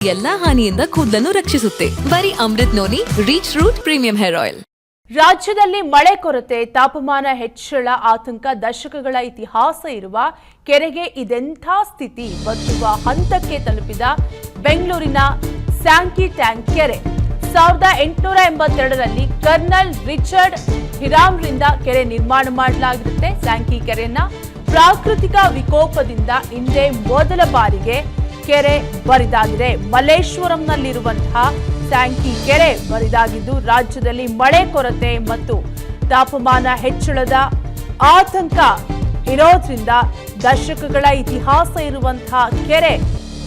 ಎಲ್ಲಾ ಹಾನಿಯಿಂದ ಕೂದಲನ್ನು ರಕ್ಷಿಸುತ್ತೆ. ಬರೀ Amrut noni reach root premium hair oil. ರಾಜ್ಯದಲ್ಲಿ ಮಳೆ ಕೊರತೆ, ತಾಪಮಾನ ಹೆಚ್ಚಳ ಆತಂಕ, ದಶಕಗಳ ಇತಿಹಾಸ ಇರುವ ಕೆರೆಗೆ ಇದೆಂಥ ಸ್ಥಿತಿ ಬರುವ ಹಂತಕ್ಕೆ ತಲುಪಿದ ಬೆಂಗಳೂರಿನ ಸ್ಯಾಂಕಿ ಟ್ಯಾಂಕ್ ಕೆರೆ. 1882ರಲ್ಲಿ ಕರ್ನಲ್ ರಿಚರ್ಡ್ ಹಿರಾಮ್ರಿಂದ ಕೆರೆ ನಿರ್ಮಾಣ ಮಾಡಲಾಗಿರುತ್ತೆ. ಸ್ಯಾಂಕಿ ಕೆರೆಯನ್ನ ಪ್ರಾಕೃತಿಕ ವಿಕೋಪದಿಂದ ಹಿಂದೆ ಮೊದಲ ಬಾರಿಗೆ ಕೆರೆ ಬರಿದಾಗಿದೆ. ಮಲ್ಲೇಶ್ವರಂನಲ್ಲಿರುವಂತಹ ಸ್ಯಾಂಕಿ ಕೆರೆ ಬರಿದಾಗಿದ್ದು, ರಾಜ್ಯದಲ್ಲಿ ಮಳೆ ಕೊರತೆ ಮತ್ತು ತಾಪಮಾನ ಹೆಚ್ಚಳದ ಆತಂಕ ಇರೋದ್ರಿಂದ ದಶಕಗಳ ಇತಿಹಾಸ ಇರುವಂತಹ ಕೆರೆ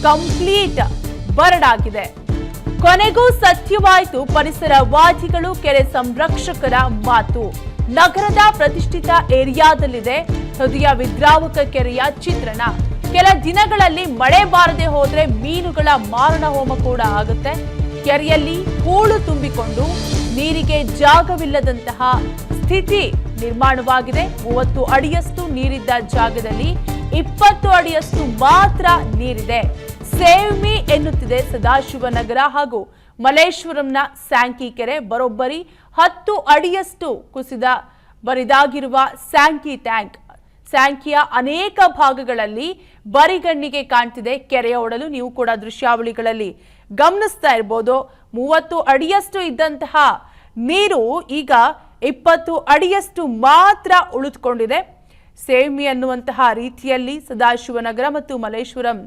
ಕಂಪ್ಲೀಟ್ ಬರಡಾಗಿದೆ. ಕೊನೆಗೂ ಸತ್ಯವಾಯಿತು ಪರಿಸರವಾದಿಗಳು, ಕೆರೆ ಸಂರಕ್ಷಕರ ಮಾತು. ನಗರದ ಪ್ರತಿಷ್ಠಿತ ಏರಿಯಾದಲ್ಲಿದೆ ಹೃದಯ ವಿದ್ರಾವಕ ಕೆರೆಯ ಚಿತ್ರಣ. ಕೆಲ ದಿನಗಳಲ್ಲಿ ಮಳೆ ಬಾರದೆ ಹೋದ್ರೆ ಮೀನುಗಳ ಮಾರಣ ಹೋಮ ಕೂಡ ಆಗುತ್ತೆ. ಕೆರೆಯಲ್ಲಿ ಹೂಳು ತುಂಬಿಕೊಂಡು ನೀರಿಗೆ ಜಾಗವಿಲ್ಲದಂತಹ ಸ್ಥಿತಿ ನಿರ್ಮಾಣವಾಗಿದೆ. 30 ಅಡಿಯಷ್ಟು ನೀರಿದ್ದ ಜಾಗದಲ್ಲಿ 20 ಅಡಿಯಷ್ಟು ಮಾತ್ರ ನೀರಿದೆ. ಸೇವ್ ಮೀ ಎನ್ನುತ್ತಿದೆ ಸದಾಶಿವನಗರ ಹಾಗೂ ಮಲ್ಲೇಶ್ವರಂನ ಸ್ಯಾಂಕಿ ಕೆರೆ. ಬರೋಬ್ಬರಿ 10 ಅಡಿಯಷ್ಟು ಕುಸಿದ ಬರಿದಾಗಿರುವ ಸ್ಯಾಂಕಿ ಟ್ಯಾಂಕ್. ಸ್ಯಾಂಕಿಯ ಅನೇಕ ಭಾಗಗಳಲ್ಲಿ ಬರಿಗಣ್ಣಿಗೆ ಕಾಣ್ತಿದೆ ಕೆರೆಯ ಒಡಲು. ನೀವು ಕೂಡ ದೃಶ್ಯಾವಳಿಗಳಲ್ಲಿ ಗಮನಿಸ್ತಾ ಇರಬಹುದು. 30 ಅಡಿಯಷ್ಟು ಇದ್ದಂತಹ ನೀರು ಈಗ 20 ಅಡಿಯಷ್ಟು ಮಾತ್ರ ಉಳಿದುಕೊಂಡಿದೆ. ಸೇಮಿ ಅನ್ನುವಂತಹ ರೀತಿಯಲ್ಲಿ ಸದಾಶಿವನಗರ ಮತ್ತು ಮಲ್ಲೇಶ್ವರಂ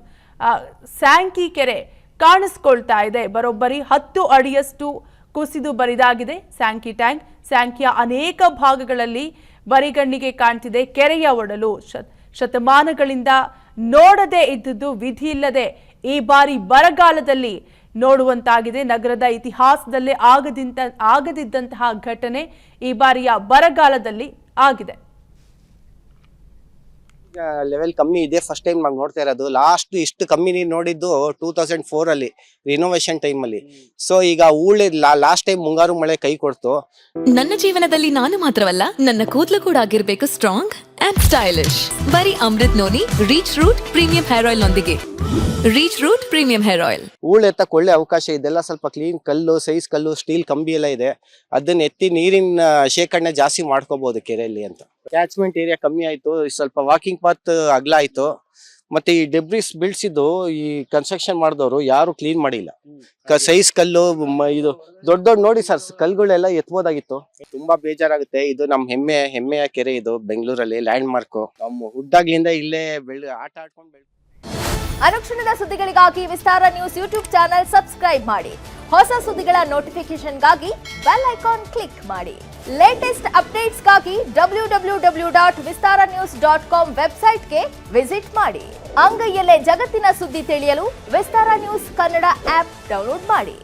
ಸ್ಯಾಂಕಿ ಕೆರೆ ಕಾಣಿಸ್ಕೊಳ್ತಾ ಇದೆ. ಬರೋಬ್ಬರಿ 10 ಅಡಿಯಷ್ಟು ಕುಸಿದು ಬರಿದಾಗಿದೆ ಸ್ಯಾಂಕಿ ಟ್ಯಾಂಕ್. ಸ್ಯಾಂಕಿಯ ಅನೇಕ ಭಾಗಗಳಲ್ಲಿ ಬರಿಗಣ್ಣಿಗೆ ಕಾಣ್ತಿದೆ ಕೆರೆಯ ಒಡಲು. ಶತಮಾನಗಳಿಂದ ನೋಡದೇ ಇದ್ದುದು ವಿಧಿ ಇಲ್ಲದೆ ಈ ಬಾರಿ ಬರಗಾಲದಲ್ಲಿ ನೋಡುವಂತಾಗಿದೆ. ನಗರದ ಇತಿಹಾಸದಲ್ಲೇ ಆಗದಿದ್ದಂತಹ ಘಟನೆ ಈ ಬಾರಿಯ ಬರಗಾಲದಲ್ಲಿ ಆಗಿದೆ. ಲೆವೆಲ್ ಕಮ್ಮಿ ಇದೆ. ಫಸ್ಟ್ ಟೈಮ್ ನಾವು ನೋಡ್ತಾ ಇರೋದು. ಲಾಸ್ಟ್ ಇಷ್ಟು ಕಮ್ಮಿ ನೀರು ನೋಡಿದ್ದು 2004 ಅಲ್ಲಿ ರಿನೋವೇಷನ್ ಟೈಮ್ ಅಲ್ಲಿ. ಸೊ ಈಗ ಲಾಸ್ಟ್ ಟೈಮ್ ಮುಂಗಾರು ಮಳೆ ಕೈ ಕೊಡ್ತು. ನನ್ನ ಜೀವನದಲ್ಲಿ ನಾನು ಮಾತ್ರವಲ್ಲ, ನನ್ನ ಕೂದಲು ಕೂಡ ಆಗಿರ್ಬೇಕು ಸ್ಟ್ರಾಂಗ್ ಅಂಡ್ ಸ್ಟೈಲಿಶ್. ಬರೀ Amrut noni reach root premium hair oil ನೊಂದಿಗೆ. Rich root premium hair oil. ಎತ್ತಕ್ಕೆ ಒಳ್ಳೆ ಅವಕಾಶ ಇದೆಲ್ಲ. ಸ್ವಲ್ಪ ಕ್ಲೀನ್ ಕಲ್ಲು, ಸೈಜ್ ಕಲ್ಲು, ಸ್ಟೀಲ್ ಕಂಬಿ ಎಲ್ಲ ಇದೆ. ಅದನ್ನ ಎತ್ತಿ ನೀರಿನ ಶೇಖರಣೆ ಜಾಸ್ತಿ ಮಾಡ್ಕೋಬಹುದು ಕೆರೆಯಲ್ಲಿ ಅಂತ. ಕ್ಯಾಚ್ಮೆಂಟ್ ಏರಿಯಾ ಕಮ್ಮಿ ಆಯ್ತು. ಸ್ವಲ್ಪ ವಾಕಿಂಗ್ ಪಾತ್ ಅಗಲ ಆಯ್ತು. ಮತ್ತೆ ಈ ಡೆಬ್ರಿಸ್ ಬೀಳ್ಸಿದ್ದು ಈ ಕನ್ಸ್ಟ್ರಕ್ಷನ್ ಮಾಡಿದವರು ಯಾರು ಕ್ಲೀನ್ ಮಾಡಿಲ್ಲ. ಸೈಜ್ ಕಲ್ಲು ಇದು ದೊಡ್ಡ ನೋಡಿ ಸರ್, ಕಲ್ಗಳೆಲ್ಲ ಎತ್ಬೋದಾಗಿತ್ತು. ತುಂಬಾ ಬೇಜಾರಾಗುತ್ತೆ. ಇದು ನಮ್ ಹೆಮ್ಮೆಯ ಕೆರೆ. ಇದು ಬೆಂಗಳೂರಲ್ಲಿ ಲ್ಯಾಂಡ್ ಮಾರ್ಕ್. ನಮ್ಮ ಹುಟ್ಟಾಗ್ಲಿಂದ ಇಲ್ಲೇ ಆಟ ಆಡ್ಕೊಂಡು ಅನುಕ್ಷಣದ ಸುದ್ದಿಗಳಿಗಾಗಿ ವಿಸ್ತಾರ ನ್ಯೂಸ್ ಯೂಟ್ಯೂಬ್ ಚಾನೆಲ್ ಸಬ್ಸ್ಕ್ರೈಬ್ ಮಾಡಿ. ಹೊಸ ಸುದ್ದಿಗಳ ನೋಟಿಫಿಕೇಶನ್ಗಾಗಿ ಬೆಲ್ ಐಕಾನ್ ಕ್ಲಿಕ್ ಮಾಡಿ. ಲೇಟೆಸ್ಟ್ ಅಪ್ಡೇಟ್ಸ್ಗಾಗಿ www.vistaranews.com ವೆಬ್ಸೈಟ್ಗೆ ವಿಸಿಟ್ ಮಾಡಿ. ಅಂಗೈಯಲ್ಲೇ ಜಗತ್ತಿನ ಸುದ್ದಿ ತಿಳಿಯಲು ವಿಸ್ತಾರ ನ್ಯೂಸ್ ಕನ್ನಡ ಆಪ್ ಡೌನ್ಲೋಡ್ ಮಾಡಿ.